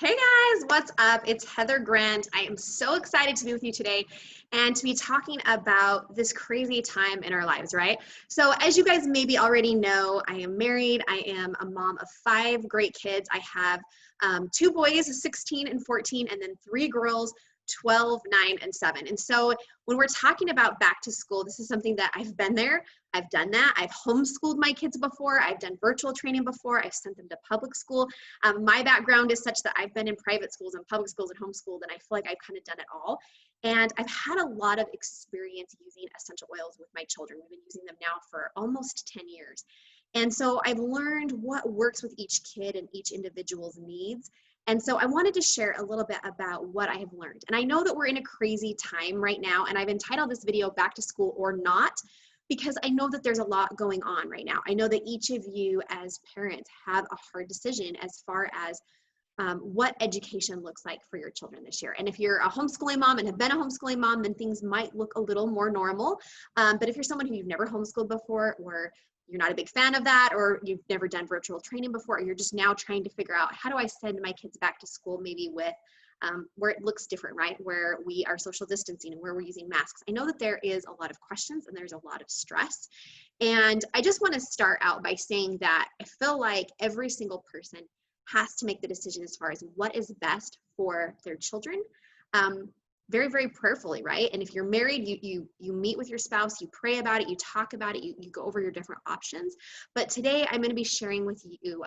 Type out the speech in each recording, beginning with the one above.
Hey guys, what's up? It's Heather Grant. I am so excited to be with you today and to be talking about this crazy time in our lives, right? So as you guys maybe already know, I am married. I am a mom of 5 great kids. I have 2 boys, 16 and 14, and then 3 girls, 12, 9, and 7. And so when we're talking about back to school, this is something that I've been there. I've done that. I've homeschooled my kids before. I've done virtual training before. I've sent them to public school. My background is such that I've been in private schools and public schools and homeschooled, and I feel like I've kind of done it all. And I've had a lot of experience using essential oils with my children. We've been using them now for almost 10 years. And so I've learned what works with each kid and each individual's needs. And so I wanted to share a little bit about what I have learned. And I know that we're in a crazy time right now, and I've entitled this video Back to School or Not, because I know that there's a lot going on right now. I know that each of you as parents have a hard decision as far as what education looks like for your children this year. And if you're a homeschooling mom and have been a homeschooling mom, then things might look a little more normal. But if you're someone who you've never homeschooled before, or you're not a big fan of that, or you've never done virtual training before, or you're just now trying to figure out, how do I send my kids back to school maybe with where it looks different, right? Where we are social distancing and where we're using masks. I know that there is a lot of questions and there's a lot of stress. And I just want to start out by saying that I feel like every single person has to make the decision as far as what is best for their children. Very, very prayerfully, right? And if you're married, you meet with your spouse, you pray about it, you talk about it, you go over your different options. But today I'm going to be sharing with you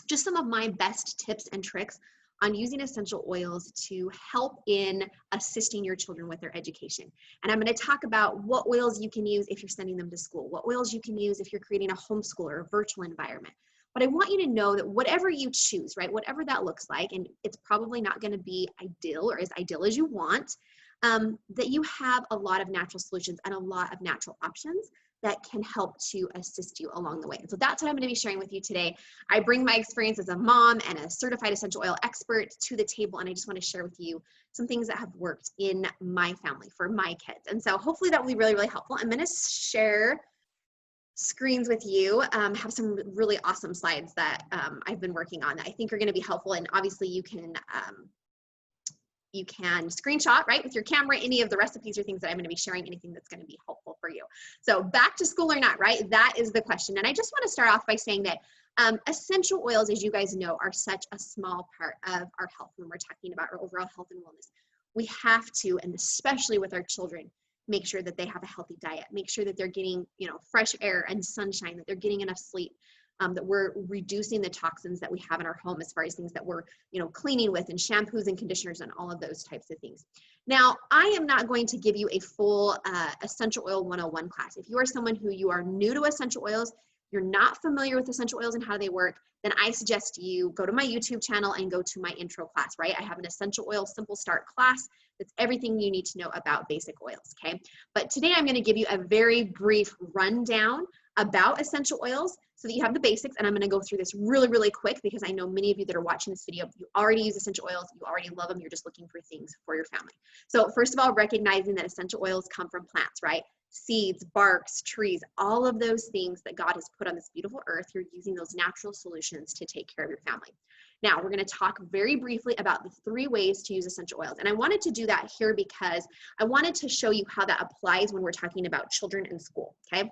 just some of my best tips and tricks on using essential oils to help in assisting your children with their education. And I'm going to talk about what oils you can use if you're sending them to school, what oils you can use if you're creating a homeschool or a virtual environment. But I want you to know that whatever you choose, right, whatever that looks like, and it's probably not going to be ideal or as ideal as you want, that you have a lot of natural solutions and a lot of natural options that can help to assist you along the way. And so that's what I'm going to be sharing with you today. I bring my experience as a mom and a certified essential oil expert to the table, and I just want to share with you some things that have worked in my family for my kids. And so hopefully that will be really, really helpful. I'm going to share screens with you, have some really awesome slides that I've been working on that I think are going to be helpful. And obviously you can screenshot, right, with your camera, any of the recipes or things that I'm going to be sharing, anything that's going to be helpful for you. So back to school or not, right? That is the question. And I just want to start off by saying that essential oils, as you guys know, are such a small part of our health when we're talking about our overall health and wellness. We have to, and especially with our children, make sure that they have a healthy diet, make sure that they're getting, fresh air and sunshine, that they're getting enough sleep, that we're reducing the toxins that we have in our home as far as things that we're, cleaning with and shampoos and conditioners and all of those types of things. Now, I am not going to give you a full essential oil 101 class. If you are someone who you are new to essential oils, you're not familiar with essential oils and how they work, then I suggest you go to my YouTube channel and go to my intro class, right? I have an essential oil simple start class. That's everything you need to know about basic oils, okay? But today I'm going to give you a very brief rundown about essential oils so that you have the basics, and I'm going to go through this really, really quick because I know many of you that are watching this video, you already use essential oils, you already love them, you're just looking for things for your family. So first of all, recognizing that essential oils come from plants, right? Seeds, barks, trees, all of those things that God has put on this beautiful earth, you're using those natural solutions to take care of your family. Now, we're going to talk very briefly about the 3 ways to use essential oils. And I wanted to do that here because I wanted to show you how that applies when we're talking about children in school, okay?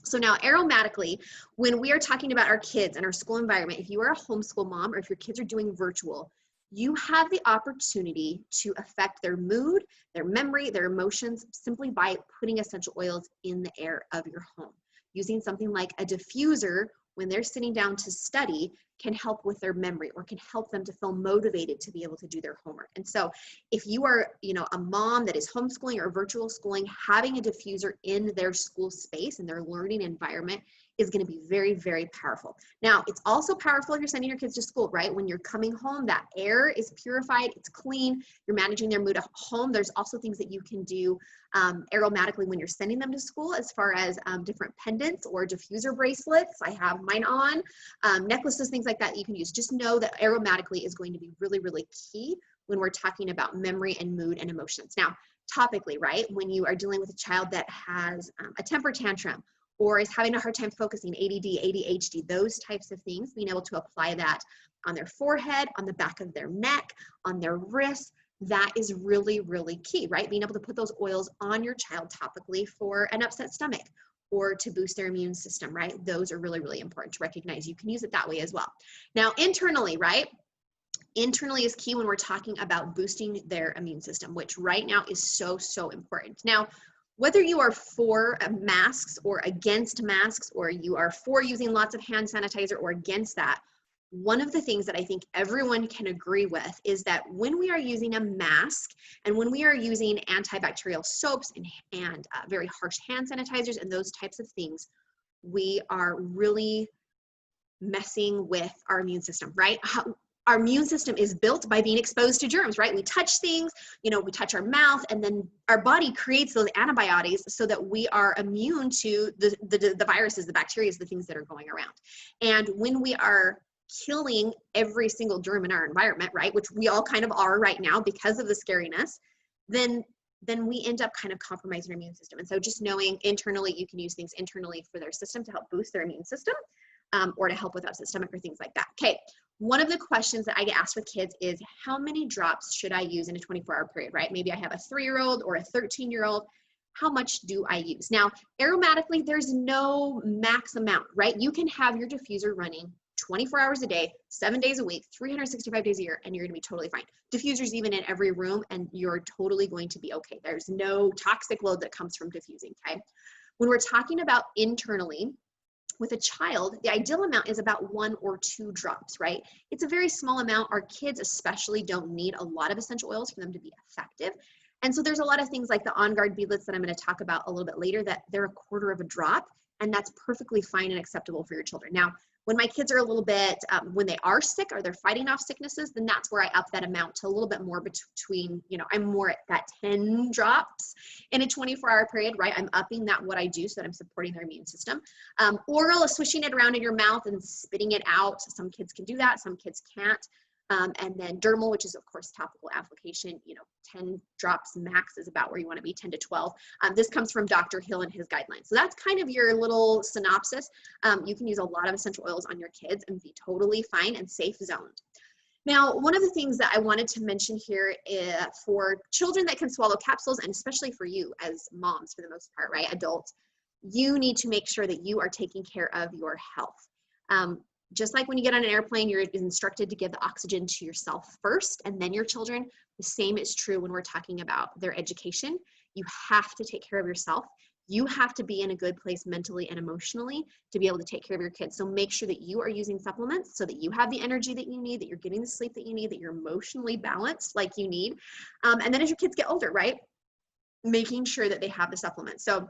So now aromatically, when we are talking about our kids and our school environment, if you are a homeschool mom or if your kids are doing virtual, you have the opportunity to affect their mood, their memory, their emotions simply by putting essential oils in the air of your home. Using something like a diffuser when they're sitting down to study can help with their memory or can help them to feel motivated to be able to do their homework. And so if you are, a mom that is homeschooling or virtual schooling, having a diffuser in their school space and their learning environment is going to be very, very powerful. Now, it's also powerful if you're sending your kids to school, right? When you're coming home, that air is purified, it's clean, you're managing their mood at home. There's also things that you can do aromatically when you're sending them to school as far as different pendants or diffuser bracelets. I have mine on, necklaces, things like that you can use. Just know that aromatically is going to be really, really key when we're talking about memory and mood and emotions. Now, topically, right? When you are dealing with a child that has a temper tantrum, or is having a hard time focusing, ADD, ADHD, those types of things, being able to apply that on their forehead, on the back of their neck, on their wrists, that is really, really key, right? Being able to put those oils on your child topically for an upset stomach or to boost their immune system, right? Those are really, really important to recognize. You can use it that way as well. Now, internally, right? Internally is key when we're talking about boosting their immune system, which right now is so, so important. Now, whether you are for masks or against masks, or you are for using lots of hand sanitizer or against that, one of the things that I think everyone can agree with is that when we are using a mask and when we are using antibacterial soaps and very harsh hand sanitizers and those types of things, we are really messing with our immune system, right? Our immune system is built by being exposed to germs, right? We touch things, you know, we touch our mouth, and then our body creates those antibodies so that we are immune to the viruses, the bacteria, the things that are going around. And when we are killing every single germ in our environment, right, which we all kind of are right now because of the scariness, then we end up kind of compromising our immune system. And so just knowing internally, you can use things internally for their system to help boost their immune system, or to help with upset stomach or things like that. Okay, one of the questions that I get asked with kids is, how many drops should I use in a 24-hour period, right? Maybe I have a 3-year-old or a 13-year-old. How much do I use? Now, aromatically, there's no max amount, right? You can have your diffuser running 24 hours a day, 7 days a week, 365 days a year, and you're gonna be totally fine. Diffusers even in every room, and you're totally going to be okay. There's no toxic load that comes from diffusing, okay? When we're talking about internally, with a child, the ideal amount is about 1 or 2 drops, right? It's a very small amount. Our kids especially don't need a lot of essential oils for them to be effective. And so there's a lot of things like the OnGuard beadlets that I'm going to talk about a little bit later that they're a 1/4 of a drop, and that's perfectly fine and acceptable for your children. Now, when my kids are a little bit, when they are sick or they're fighting off sicknesses, then that's where I up that amount to a little bit more between, you know, I'm more at that 10 drops in a 24-hour period, right? I'm upping that what I do so that I'm supporting their immune system. Oral is swishing it around in your mouth and spitting it out. Some kids can do that, some kids can't. And then dermal, which is of course topical application, you know, 10 drops max is about where you want to be, 10 to 12. This comes from Dr. Hill and his guidelines. So that's kind of your little synopsis. You can use a lot of essential oils on your kids and be totally fine and safe zoned. Now, one of the things that I wanted to mention here is for children that can swallow capsules, and especially for you as moms for the most part, right, adults, you need to make sure that you are taking care of your health. Just like when you get on an airplane, you're instructed to give the oxygen to yourself first and then your children. The same is true when we're talking about their education. You have to take care of yourself. You have to be in a good place mentally and emotionally to be able to take care of your kids. So make sure that you are using supplements so that you have the energy that you need, that you're getting the sleep that you need, that you're emotionally balanced like you need. And then as your kids get older, right, making sure that they have the supplements. So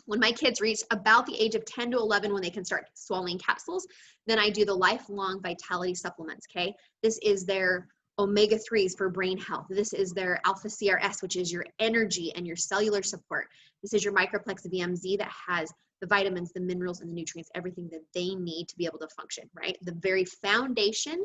when my kids reach about the age of 10 to 11, when they can start swallowing capsules, then I do the lifelong vitality supplements, okay? This is their omega-3s for brain health. This is their alpha CRS, which is your energy and your cellular support. This is your microplex VMZ that has the vitamins, the minerals, and the nutrients, everything that they need to be able to function, right? The very foundation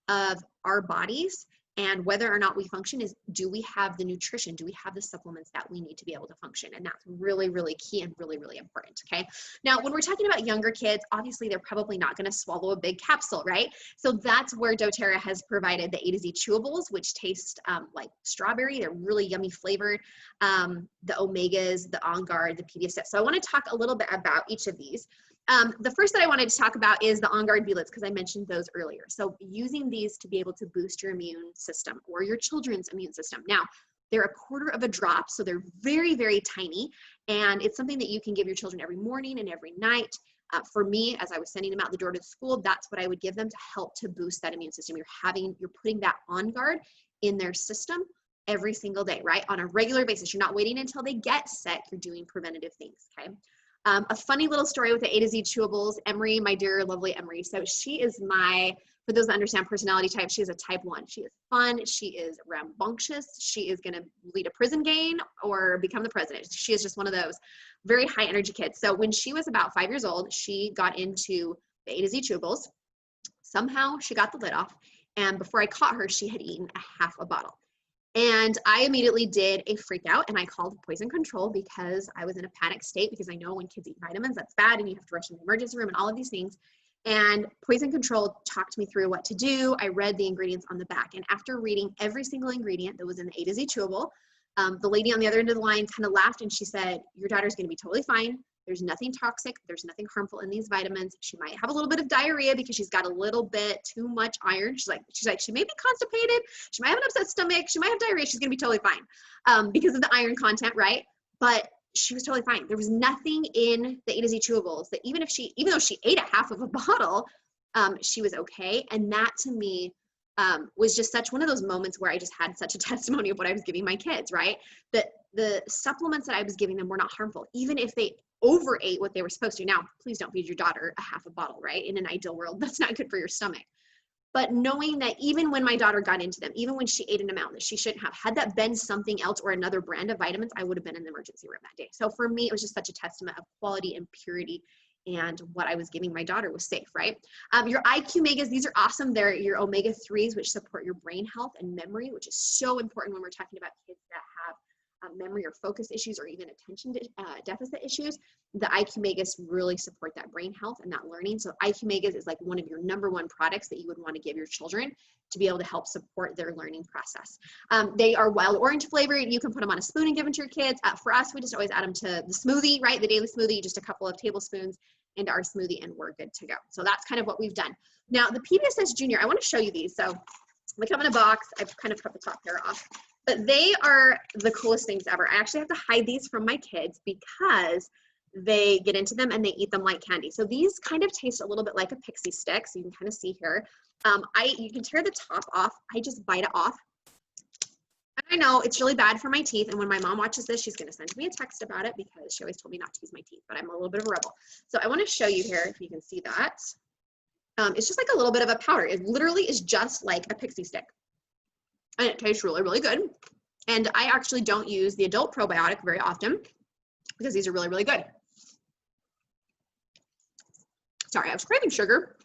of our bodies and whether or not we function is, do we have the nutrition? Do we have the supplements that we need to be able to function? And that's really, really key and really, really important, okay? Now, when we're talking about younger kids, obviously they're probably not gonna swallow a big capsule, right? So that's where Doterra has provided the A to Z chewables, which taste like strawberry. They're really yummy flavored. The Omegas, the OnGuard, the PDSF. So I wanna talk a little bit about each of these. The first that I wanted to talk about is the OnGuard beadlets, because I mentioned those earlier. So using these to be able to boost your immune system or your children's immune system. Now, they're a 1/4 of a drop, so they're very, very tiny, and it's something that you can give your children every morning and every night. For me, as I was sending them out the door to the school, that's what I would give them to help to boost that immune system. You're putting that OnGuard in their system every single day, right? On a regular basis. You're not waiting until they get sick. You're doing preventative things, okay? A funny little story with the A to Z chewables, Emery, my dear, lovely Emery. So she is for those that understand personality type, she is a type 1. She is fun. She is rambunctious. She is going to lead a prison gang or become the president. She is just one of those very high energy kids. So when she was about 5 years old, she got into the A to Z chewables. Somehow she got the lid off. And before I caught her, she had eaten a half a bottle. And I immediately did a freak out and I called poison control because I was in a panic state, because I know when kids eat vitamins, that's bad and you have to rush in the emergency room and all of these things. And poison control talked me through what to do. I read the ingredients on the back. And after reading every single ingredient that was in the A to Z chewable, the lady on the other end of the line kind of laughed and she said, your daughter's going to be totally fine. There's nothing toxic. There's nothing harmful in these vitamins. She might have a little bit of diarrhea because she's got a little bit too much iron. She's like, she may be constipated. She might have an upset stomach. She might have diarrhea. She's going to be totally fine because of the iron content, right? But she was totally fine. There was nothing in the A to Z chewables that even though she ate a half of a bottle, she was okay. And that to me was just one of those moments where I just had such a testimony of what I was giving my kids, right? That the supplements that I was giving them were not harmful, even if they overate what they were supposed to. Now, please don't feed your daughter a half a bottle, right? In an ideal world, that's not good for your stomach. But knowing that even when my daughter got into them, even when she ate an amount that she shouldn't have, had that been something else or another brand of vitamins, I would have been in the emergency room that day. So for me, it was just such a testament of quality and purity, and what I was giving my daughter was safe, right? Your IQ megas, these are awesome. They're your omega-3s, which support your brain health and memory, which is so important when we're talking about kids that have memory or focus issues or even attention deficit issues. The IQ megas really support that brain health and that learning. So IQ megas is like one of your #1 products that you would want to give your children to be able to help support their learning process. They are wild orange flavored. You can put them on a spoon and give them to your kids. For us, we just always add them to the smoothie, right? The daily smoothie, just a couple of tablespoons into our smoothie and we're good to go. So that's kind of what we've done. Now the PBSS Junior, I want to show you these. So they come in a box. I've kind of cut the top pair off. But they are the coolest things ever. I actually have to hide these from my kids because they get into them and they eat them like candy. So these kind of taste a little bit like a pixie stick. So you can kind of see here. You can tear the top off. I just bite it off. And I know it's really bad for my teeth. And when my mom watches this, she's going to send me a text about it because she always told me not to use my teeth, but I'm a little bit of a rebel. So I want to show you here if you can see that. It's just like a little bit of a powder. It literally is just like a pixie stick. And it tastes really, really good. And I actually don't use the adult probiotic very often because these are really, really good. Sorry, I was craving sugar,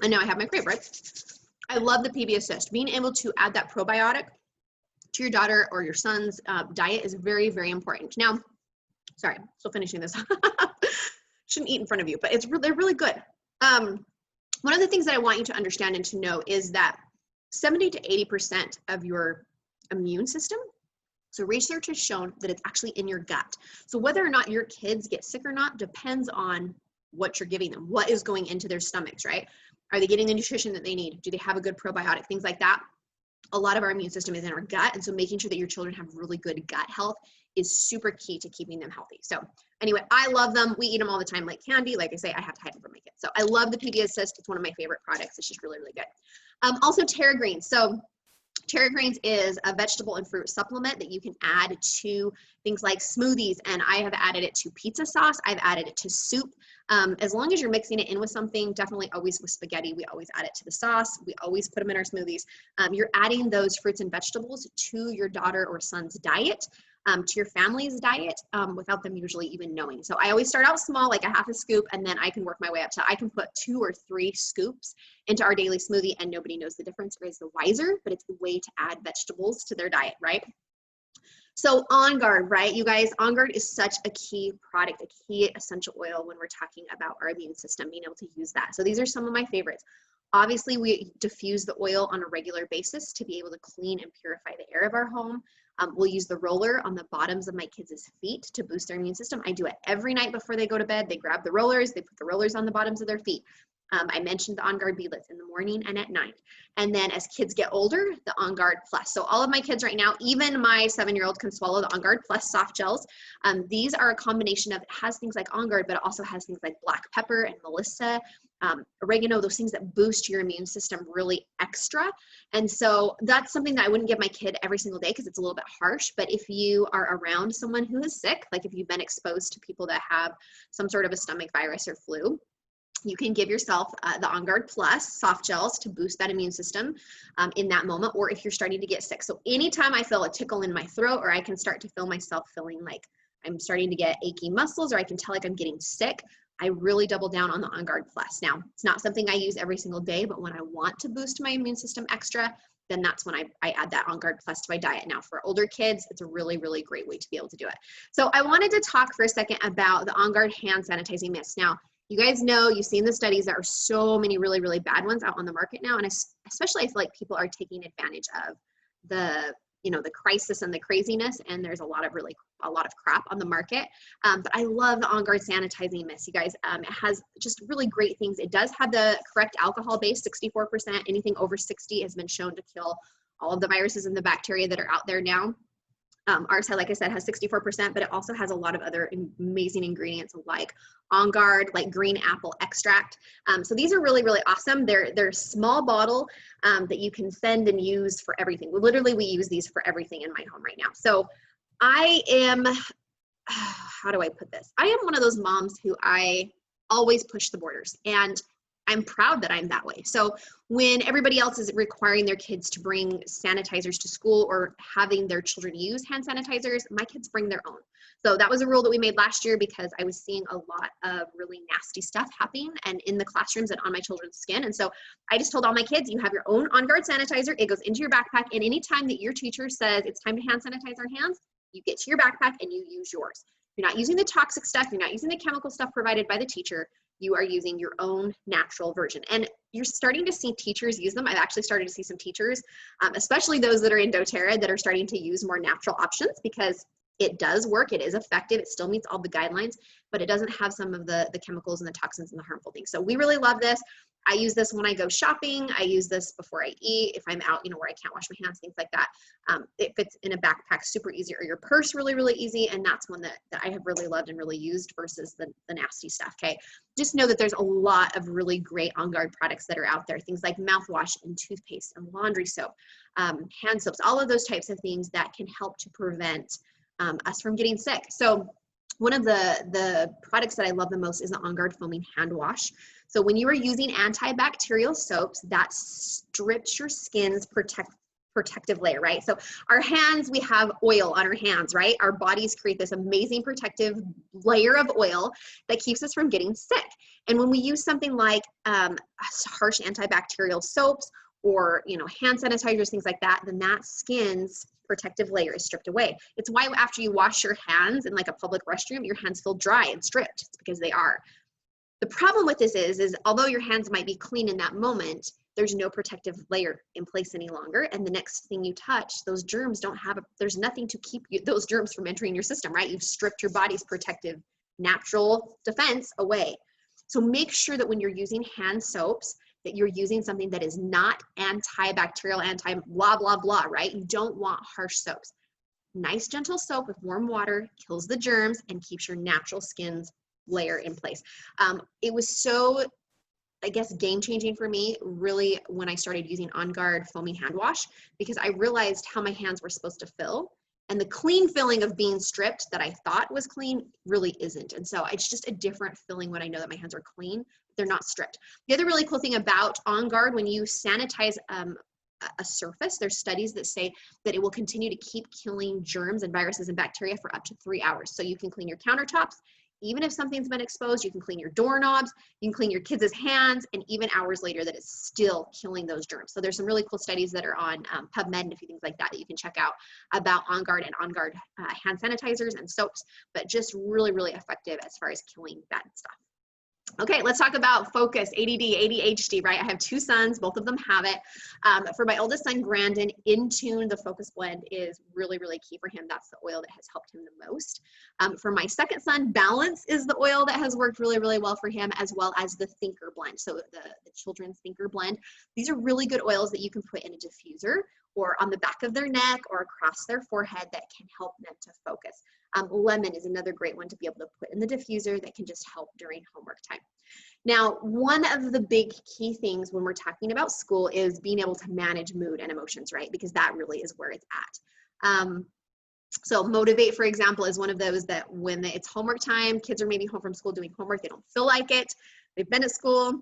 and now I have my favorites. I love the PB Assist. Being able to add that probiotic to your daughter or your son's diet is very, very important. Now, sorry, still finishing this. Shouldn't eat in front of you, but they're really good. One of the things that I want you to understand and to know is that 70 to 80% of your immune system, so research has shown that it's actually in your gut. So whether or not your kids get sick or not depends on what you're giving them, what is going into their stomachs, right? Are they getting the nutrition that they need? Do they have a good probiotic? Things like that. A lot of our immune system is in our gut, and so making sure that your children have really good gut health is super key to keeping them healthy. So anyway, I love them. We eat them all the time like candy. Like I say, I have to hide them from my kids. So I love the PB Assist. It's one of my favorite products. It's just really, really good. Also Terra Greens. So Terra Greens is a vegetable and fruit supplement that you can add to things like smoothies, and I have added it to pizza sauce. I've added it to soup. As long as you're mixing it in with something, definitely always with spaghetti, we always add it to the sauce. We always put them in our smoothies. You're adding those fruits and vegetables to your daughter or son's diet, to your family's diet, without them usually even knowing. So I always start out small, like a half a scoop, and then I can work my way up to, I can put 2 or 3 scoops into our daily smoothie and nobody knows the difference or is the wiser, but it's a way to add vegetables to their diet, right? So OnGuard, right? You guys, OnGuard is such a key product, a key essential oil when we're talking about our immune system, being able to use that. So these are some of my favorites. Obviously, we diffuse the oil on a regular basis to be able to clean and purify the air of our home. We'll use the roller on the bottoms of my kids' feet to boost their immune system. I do it every night before they go to bed. They grab the rollers, they put the rollers on the bottoms of their feet. I mentioned the OnGuard beadlets in the morning and at night. And then as kids get older, the OnGuard Plus. So all of my kids right now, even my 7-year-old can swallow the OnGuard Plus soft gels. These are a combination of, it has things like OnGuard, but it also has things like black pepper and melissa, oregano, those things that boost your immune system really extra. And so that's something that I wouldn't give my kid every single day because it's a little bit harsh. But if you are around someone who is sick, like if you've been exposed to people that have some sort of a stomach virus or flu, you can give yourself the OnGuard Plus soft gels to boost that immune system in that moment, or if you're starting to get sick. So anytime I feel a tickle in my throat, or I can start to feel myself feeling like I'm starting to get achy muscles, or I can tell like I'm getting sick, I really double down on the OnGuard Plus. Now, it's not something I use every single day, but when I want to boost my immune system extra, then that's when I add that OnGuard Plus to my diet. Now for older kids, it's a really, really great way to be able to do it. So I wanted to talk for a second about the OnGuard hand sanitizing mist. Now, you guys know, you've seen the studies, there are so many really, really bad ones out on the market now. And especially I feel like people are taking advantage of the, the crisis and the craziness. And there's a lot of crap on the market. But I love the OnGuard sanitizing mist, you guys. It has just really great things. It does have the correct alcohol base, 64%. Anything over 60 has been shown to kill all of the viruses and the bacteria that are out there now. Ours, like I said, has 64%, but it also has a lot of other amazing ingredients like OnGuard, like green apple extract. So these are really, really awesome. They're a small bottle that you can send and use for everything. Literally, we use these for everything in my home right now. So I am, how do I put this? I am one of those moms who I always push the borders, and I'm proud that I'm that way. So when everybody else is requiring their kids to bring sanitizers to school or having their children use hand sanitizers, my kids bring their own. So that was a rule that we made last year because I was seeing a lot of really nasty stuff happening and in the classrooms and on my children's skin. And so I just told all my kids, you have your own OnGuard sanitizer. It goes into your backpack. And anytime that your teacher says it's time to hand sanitize our hands, you get to your backpack and you use yours. You're not using the toxic stuff. You're not using the chemical stuff provided by the teacher. You are using your own natural version. And you're starting to see teachers use them. I've actually started to see some teachers, especially those that are in Doterra, that are starting to use more natural options because it does work. It is effective. It still meets all the guidelines, but it doesn't have some of the chemicals and the toxins and the harmful things. So we really love this. I use this when I go shopping. I use this before I eat. If I'm out, where I can't wash my hands, things like that. It fits in a backpack super easy, or your purse really, really easy. And that's one that I have really loved and really used versus the nasty stuff, okay? Just know that there's a lot of really great OnGuard products that are out there. Things like mouthwash and toothpaste and laundry soap, hand soaps, all of those types of things that can help to prevent us from getting sick. So one of the products that I love the most is the OnGuard foaming hand wash. So when you are using antibacterial soaps, that strips your skin's protective layer, right? So our hands, we have oil on our hands, right? Our bodies create this amazing protective layer of oil that keeps us from getting sick. And when we use something like harsh antibacterial soaps or hand sanitizers, things like that, then that skin's protective layer is stripped away. It's why after you wash your hands in like a public restroom, your hands feel dry and stripped. It's because they are. The problem with this is although your hands might be clean in that moment, there's no protective layer in place any longer. And the next thing you touch, those germs there's nothing to keep those germs from entering your system, right? You've stripped your body's protective natural defense away. So make sure that when you're using hand soaps, that you're using something that is not antibacterial, blah, blah, blah, right? You don't want harsh soaps. Nice, gentle soap with warm water kills the germs and keeps your natural skin's layer in place. It was so, I guess, game-changing for me, really, when I started using OnGuard foaming hand wash, because I realized how my hands were supposed to feel. And the clean feeling of being stripped that I thought was clean really isn't. And so it's just a different feeling when I know that my hands are clean. They're not stripped. The other really cool thing about OnGuard, when you sanitize a surface, there's studies that say that it will continue to keep killing germs and viruses and bacteria for up to 3 hours. So you can clean your countertops. Even if something's been exposed, you can clean your doorknobs, you can clean your kids' hands, and even hours later that it's still killing those germs. So there's some really cool studies that are on PubMed and a few things like that you can check out about OnGuard and OnGuard hand sanitizers and soaps, but just really, really effective as far as killing bad stuff. Okay, let's talk about focus, ADD, ADHD, right? I have 2 sons, both of them have it. For my oldest son, Brandon, Intune, the Focus Blend is really, really key for him. That's the oil that has helped him the most. For my second son, Balance is the oil that has worked really, really well for him, as well as the Thinker Blend. So the children's Thinker Blend. These are really good oils that you can put in a diffuser or on the back of their neck or across their forehead that can help them to focus. Lemon is another great one to be able to put in the diffuser that can just help during homework time. Now, one of the big key things when we're talking about school is being able to manage mood and emotions, right? Because that really is where it's at. So Motivate, for example, is one of those that when it's homework time, kids are maybe home from school doing homework, they don't feel like it, they've been at school,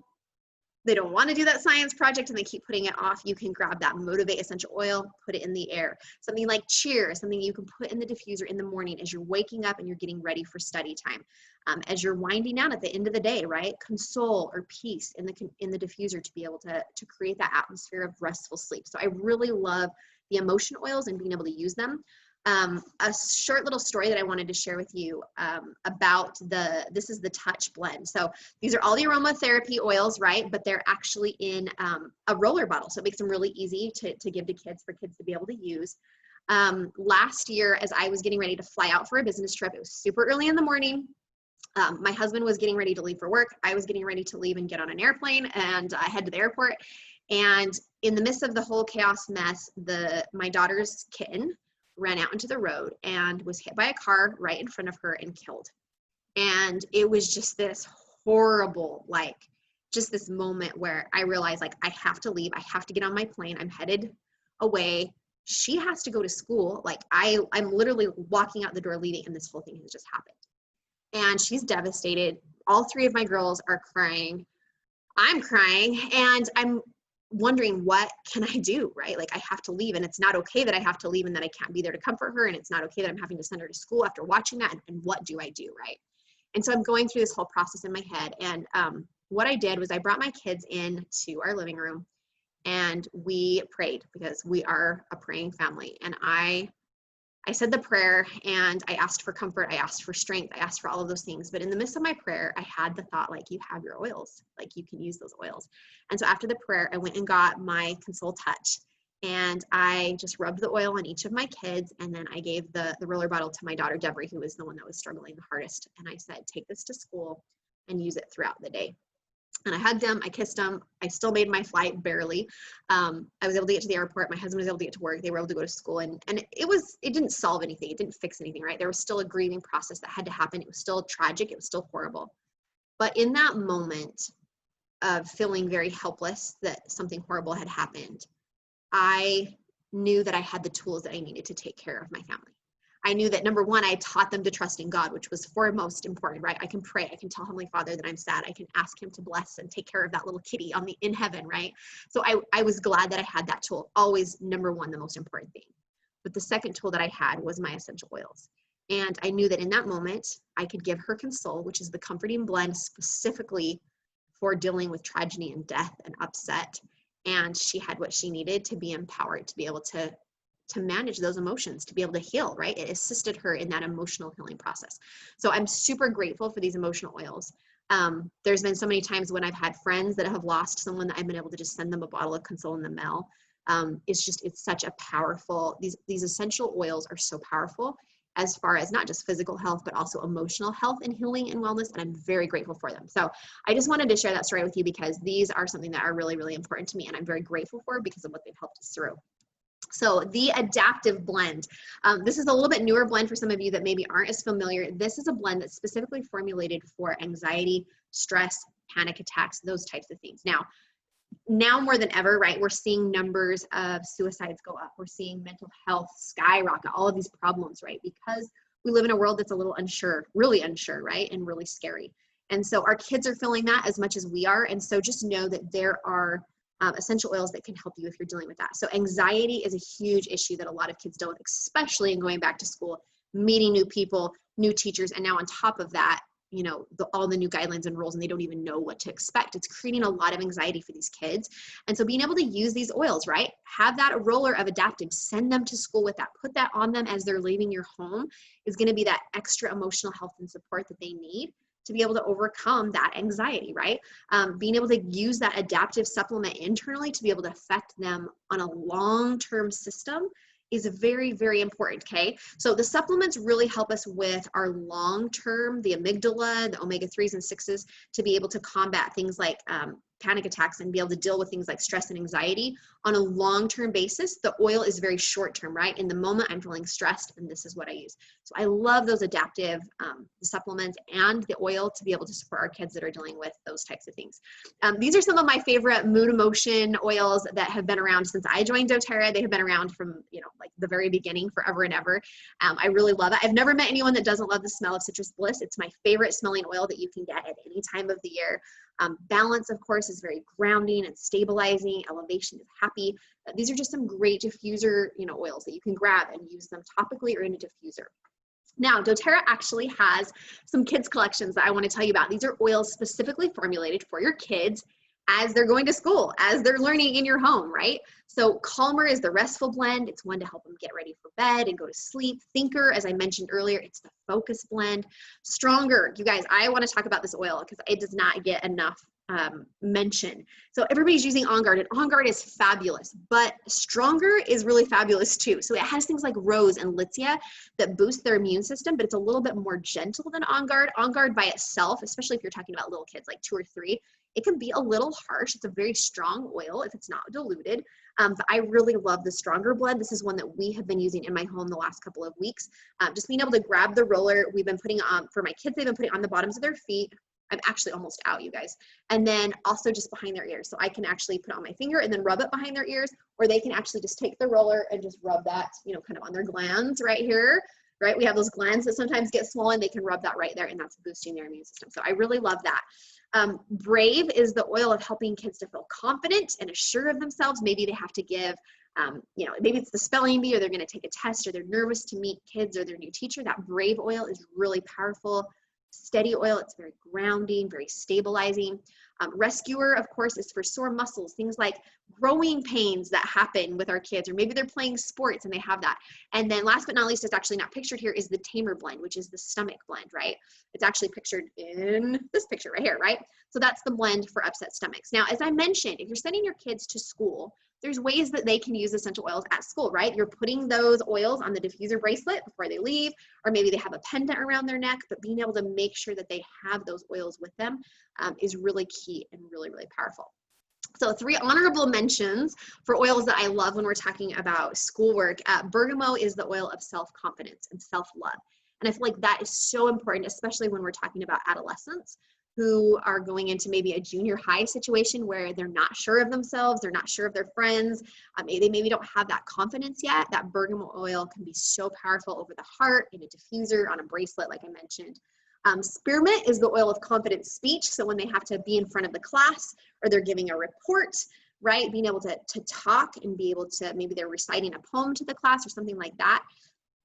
they don't want to do that science project and they keep putting it off, you can grab that Motivate essential oil, put it in the air. Something like Cheer, something you can put in the diffuser in the morning as you're waking up and you're getting ready for study time. As you're winding down at the end of the day, right? Console or Peace in the diffuser to be able to create that atmosphere of restful sleep. So I really love the emotion oils and being able to use them. A short little story that I wanted to share with you about this is the Touch blend. So these are all the aromatherapy oils, right? But they're actually in a roller bottle. So it makes them really easy to give to kids, for kids to be able to use. Last year, as I was getting ready to fly out for a business trip, it was super early in the morning. My husband was getting ready to leave for work. I was getting ready to leave and get on an airplane and head to the airport. And in the midst of the whole chaos mess, my daughter's kitten ran out into the road and was hit by a car right in front of her and killed. And it was just this horrible, just this moment where I realized, I have to leave. I have to get on my plane. I'm headed away. She has to go to school. I'm literally walking out the door leaving, and this whole thing has just happened. And she's devastated. All three of my girls are crying. I'm crying, and I'm wondering, what can I do, right? I have to leave, and it's not okay that I have to leave and that I can't be there to comfort her, and it's not okay that I'm having to send her to school after watching that, and what do I do, right? And so I'm going through this whole process in my head, and what I did was I brought my kids into our living room, and we prayed, because we are a praying family, and I said the prayer, and I asked for comfort, I asked for strength, I asked for all of those things. But in the midst of my prayer, I had the thought, you have your oils, you can use those oils. And so after the prayer, I went and got my Console Touch, and I just rubbed the oil on each of my kids, and then I gave the roller bottle to my daughter, Deborah, who was the one that was struggling the hardest. And I said, take this to school and use it throughout the day. And I hugged them, I kissed them. I still made my flight, barely. I was able to get to the airport. My husband was able to get to work. They were able to go to school, and it didn't solve anything. It didn't fix anything, right? There was still a grieving process that had to happen. It was still tragic. It was still horrible. But in that moment of feeling very helpless that something horrible had happened, I knew that I had the tools that I needed to take care of my family. I knew that, number one, I taught them to trust in God, which was foremost important, right? I can pray. I can tell Heavenly Father that I'm sad. I can ask him to bless and take care of that little kitty in heaven, right? So I was glad that I had that tool. Always, number one, the most important thing. But the second tool that I had was my essential oils. And I knew that in that moment, I could give her Console, which is the comforting blend specifically for dealing with tragedy and death and upset. And she had what she needed to be empowered, to be able to manage those emotions, to be able to heal, right? It assisted her in that emotional healing process. So I'm super grateful for these emotional oils. There's been so many times when I've had friends that have lost someone that I've been able to just send them a bottle of Console in the mail. It's such a powerful, these essential oils are so powerful as far as not just physical health, but also emotional health and healing and wellness. And I'm very grateful for them. So I just wanted to share that story with you, because these are something that are really, really important to me. And I'm very grateful for because of what they've helped us through. So the Adaptive blend, this is a little bit newer blend for some of you that maybe aren't as familiar. This is a blend that's specifically formulated for anxiety, stress, panic attacks, those types of things. Now more than ever, right, we're seeing numbers of suicides go up. We're seeing mental health skyrocket, all of these problems, right, because we live in a world that's a little unsure, really unsure, right, and really scary. And so our kids are feeling that as much as we are. And so just know that there are essential oils that can help you if you're dealing with that. So anxiety is a huge issue that a lot of kids deal with, especially in going back to school, meeting new people, new teachers, and now on top of that, all the new guidelines and rules, and they don't even know what to expect. It's creating a lot of anxiety for these kids. And so being able to use these oils, right? Have that roller of Adaptive, send them to school with that, put that on them as they're leaving your home, is going to be that extra emotional health and support that they need to be able to overcome that anxiety, right? Being able to use that Adaptive supplement internally to be able to affect them on a long-term system is very, very important, okay? So the supplements really help us with our long-term, the amygdala, the omega-3s and 6s, to be able to combat things like panic attacks and be able to deal with things like stress and anxiety on a long-term basis. The oil is very short-term, right? In the moment I'm feeling stressed, and this is what I use. So I love those Adaptive supplements and the oil to be able to support our kids that are dealing with those types of things. These are some of my favorite mood emotion oils that have been around since I joined Doterra. They have been around from, like the very beginning, forever and ever. I really love it. I've never met anyone that doesn't love the smell of citrus bliss. It's my favorite smelling oil that you can get at any time of the year. Balance, of course, is very grounding and stabilizing. Elevation is happy. These are just some great diffuser, oils that you can grab and use them topically or in a diffuser. Now, Doterra actually has some kids collections that I want to tell you about. These are oils specifically formulated for your kids as they're going to school, as they're learning in your home, right? So Calmer is the restful blend. It's one to help them get ready for bed and go to sleep. Thinker, as I mentioned earlier, it's the focus blend. Stronger, you guys, I want to talk about this oil because it does not get enough mention. So everybody's using OnGuard, and OnGuard is fabulous, but Stronger is really fabulous too. So it has things like rose and litsea that boost their immune system, but it's a little bit more gentle than OnGuard. OnGuard by itself, especially if you're talking about little kids like 2 or 3, it can be a little harsh. It's a very strong oil if it's not diluted. But I really love the Stronger blend. This is one that we have been using in my home the last couple of weeks. Just being able to grab the roller, we've been putting on, for my kids, they've been putting on the bottoms of their feet. I'm actually almost out, you guys. And then also just behind their ears. So I can actually put it on my finger and then rub it behind their ears, or they can actually just take the roller and just rub that, kind of on their glands right here, right? We have those glands that sometimes get swollen. They can rub that right there, and that's boosting their immune system. So I really love that. Brave is the oil of helping kids to feel confident and assured of themselves. Maybe they have to give, maybe it's the spelling bee, or they're going to take a test, or they're nervous to meet kids or their new teacher. That Brave oil is really powerful. Steady oil, it's very grounding, very stabilizing. Rescuer, of course, is for sore muscles, things like growing pains that happen with our kids, or maybe they're playing sports and they have that. And then last but not least, it's actually not pictured here, is the Tamer blend, which is the stomach blend, right? It's actually pictured in this picture right here, right? So that's the blend for upset stomachs. Now, as I mentioned, if you're sending your kids to school, there's ways that they can use essential oils at school, right? You're putting those oils on the diffuser bracelet before they leave, or maybe they have a pendant around their neck, but being able to make sure that they have those oils with them is really key and really, really powerful. So 3 honorable mentions for oils that I love when we're talking about schoolwork. Bergamot is the oil of self-confidence and self-love. And I feel like that is so important, especially when we're talking about adolescents who are going into maybe a junior high situation where they're not sure of themselves, they're not sure of their friends, they maybe don't have that confidence yet. That bergamot oil can be so powerful over the heart, in a diffuser, on a bracelet, like I mentioned. Spearmint is the oil of confident speech. So when they have to be in front of the class, or they're giving a report, right, being able to talk and be able to, maybe they're reciting a poem to the class or something like that.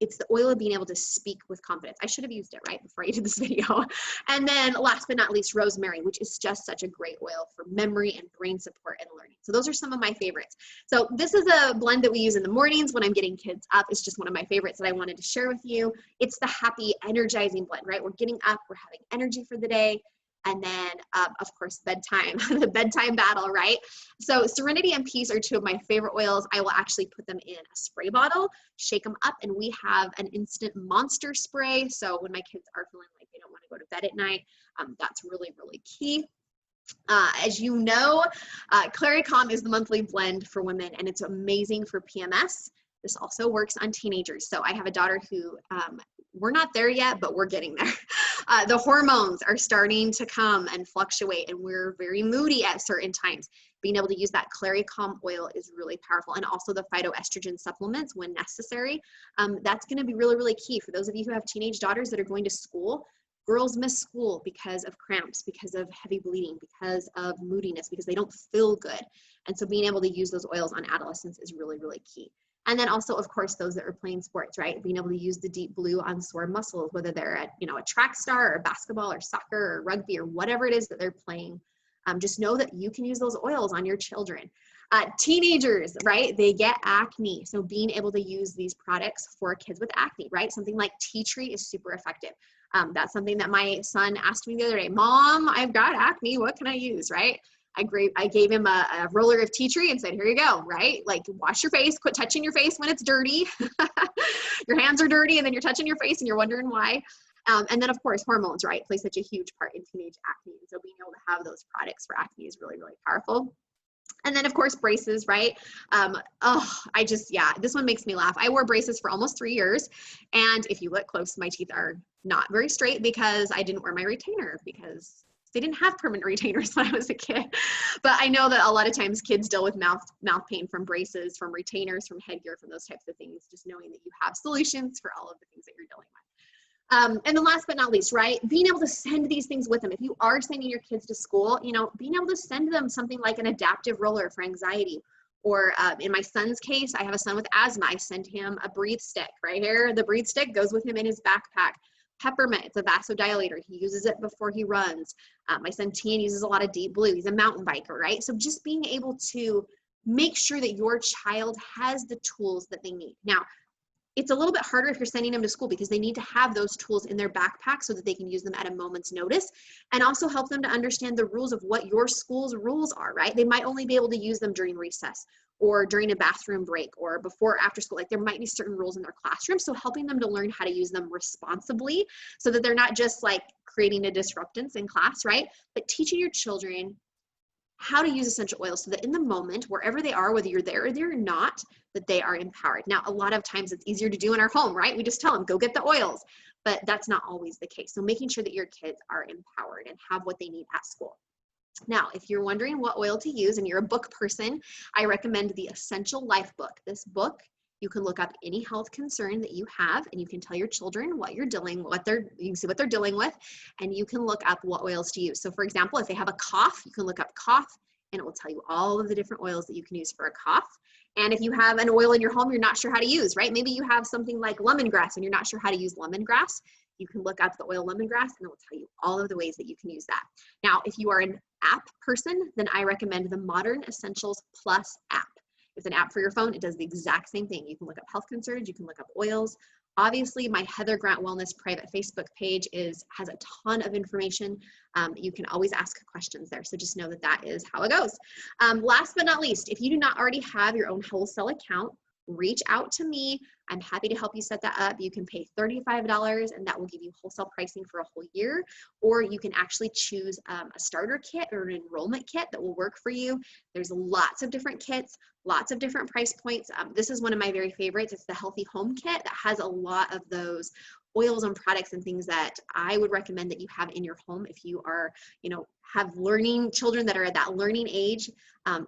It's the oil of being able to speak with confidence. I should have used it right before I did this video. And then last but not least, rosemary, which is just such a great oil for memory and brain support and learning. So those are some of my favorites. So this is a blend that we use in the mornings when I'm getting kids up. It's just one of my favorites that I wanted to share with you. It's the happy, energizing blend, right? We're getting up, we're having energy for the day. And then, of course, bedtime, the bedtime battle, right? So Serenity and Peace are 2 of my favorite oils. I will actually put them in a spray bottle, shake them up, and we have an instant monster spray. So when my kids are feeling like they don't want to go to bed at night, that's really, really key. As you know, Claricom is the monthly blend for women, and it's amazing for PMS. This also works on teenagers. So I have a daughter who, we're not there yet, but we're getting there. The hormones are starting to come and fluctuate, and we're very moody at certain times. Being able to use that Claricom oil is really powerful, and also the phytoestrogen supplements when necessary. That's going to be really, really key for those of you who have teenage daughters that are going to school. Girls miss school because of cramps, because of heavy bleeding, because of moodiness, because they don't feel good. And so being able to use those oils on adolescents is really, really key. And then also, of course, those that are playing sports, right? Being able to use the deep blue on sore muscles, whether they're at, a track star or basketball or soccer or rugby or whatever it is that they're playing. Just know that you can use those oils on your children. Teenagers, right? They get acne. So being able to use these products for kids with acne, right? Something like tea tree is super effective. That's something that my son asked me the other day. Mom, I've got acne. What can I use, right? I gave him a roller of tea tree and said, here you go, right? Like, wash your face, quit touching your face when it's dirty. Your hands are dirty and then you're touching your face and you're wondering why. And then of course, hormones, right? Play such a huge part in teenage acne. And so being able to have those products for acne is really, really powerful. And then of course, braces, right? This one makes me laugh. I wore braces for almost 3 years. And if you look close, my teeth are not very straight because I didn't wear my retainer, because they didn't have permanent retainers when I was a kid. But I know that a lot of times kids deal with mouth pain from braces, from retainers, from headgear, from those types of things, just knowing that you have solutions for all of the things that you're dealing with. And then last but not least, right, being able to send these things with them. If you are sending your kids to school, you know, being able to send them something like an adaptive roller for anxiety. Or in my son's case, I have a son with asthma. I send him a breathe stick right here. The breathe stick goes with him in his backpack. Peppermint, it's a vasodilator. He uses it before he runs. My son Tian uses a lot of Deep Blue. He's a mountain biker, right? So just being able to make sure that your child has the tools that they need. Now, it's a little bit harder if you're sending them to school because they need to have those tools in their backpack so that they can use them at a moment's notice, and also help them to understand the rules of what your school's rules are, right? They might only be able to use them during recess or during a bathroom break or before or after school. Like there might be certain rules in their classroom. So helping them to learn how to use them responsibly so that they're not just like creating a disruptance in class, right? But teaching your children how to use essential oils so that in the moment, wherever they are, whether you're there or they're not, that they are empowered. Now, a lot of times it's easier to do in our home, right? We just tell them, go get the oils, but that's not always the case. So making sure that your kids are empowered and have what they need at school. Now, if you're wondering what oil to use and you're a book person, I recommend the Essential Life book. This book, you can look up any health concern that you have and you can tell your children what you're dealing, you can see what they're dealing with, and you can look up what oils to use. So for example, if they have a cough, you can look up cough and it will tell you all of the different oils that you can use for a cough. And if you have an oil in your home you're not sure how to use, right? Maybe you have something like lemongrass and you're not sure how to use lemongrass, you can look up the oil lemongrass and it will tell you all of the ways that you can use that. Now, if you are an app person, then I recommend the Modern Essentials Plus app. It's an app for your phone. It does the exact same thing. You can look up health concerns, you can look up oils. Obviously, my Heather Grant Wellness private Facebook page has a ton of information. You can always ask questions there. So just know that that is how it goes. Last but not least, if you do not already have your own wholesale account, reach out to me. I'm happy to help you set that up. You can pay $35 and that will give you wholesale pricing for a whole year, or you can actually choose a starter kit or an enrollment kit that will work for you. There's lots of different kits, lots of different price points. This is one of my very favorites. It's the Healthy Home Kit that has a lot of those oils and products and things that I would recommend that you have in your home if you are, have learning children that are at that learning age.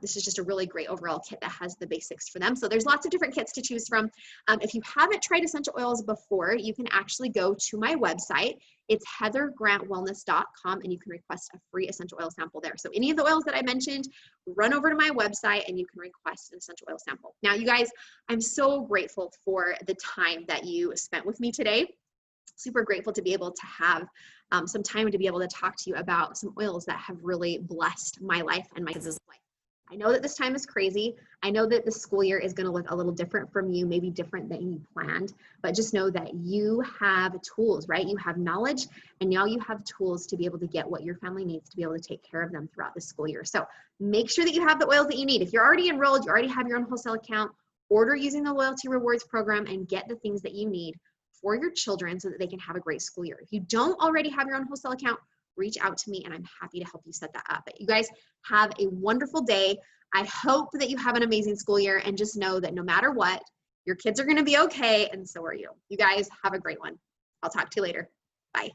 This is just a really great overall kit that has the basics for them. So there's lots of different kits to choose from. If you haven't tried essential oils before, you can actually go to my website. It's heathergrantwellness.com and you can request a free essential oil sample there. So any of the oils that I mentioned, run over to my website and you can request an essential oil sample. Now, you guys, I'm so grateful for the time that you spent with me today. Super grateful to be able to have some time to be able to talk to you about some oils that have really blessed my life and my kids' life. I know that this time is crazy. I know that the school year is going to look a little different from you, maybe different than you planned, but just know that you have tools, right? You have knowledge and now you have tools to be able to get what your family needs to be able to take care of them throughout the school year. So make sure that you have the oils that you need. If you're already enrolled, you already have your own wholesale account, order using the Loyalty Rewards program and get the things that you need for your children so that they can have a great school year. If you don't already have your own wholesale account, reach out to me and I'm happy to help you set that up. But you guys have a wonderful day. I hope that you have an amazing school year and just know that no matter what, your kids are going to be okay and so are you. You guys have a great one. I'll talk to you later. Bye.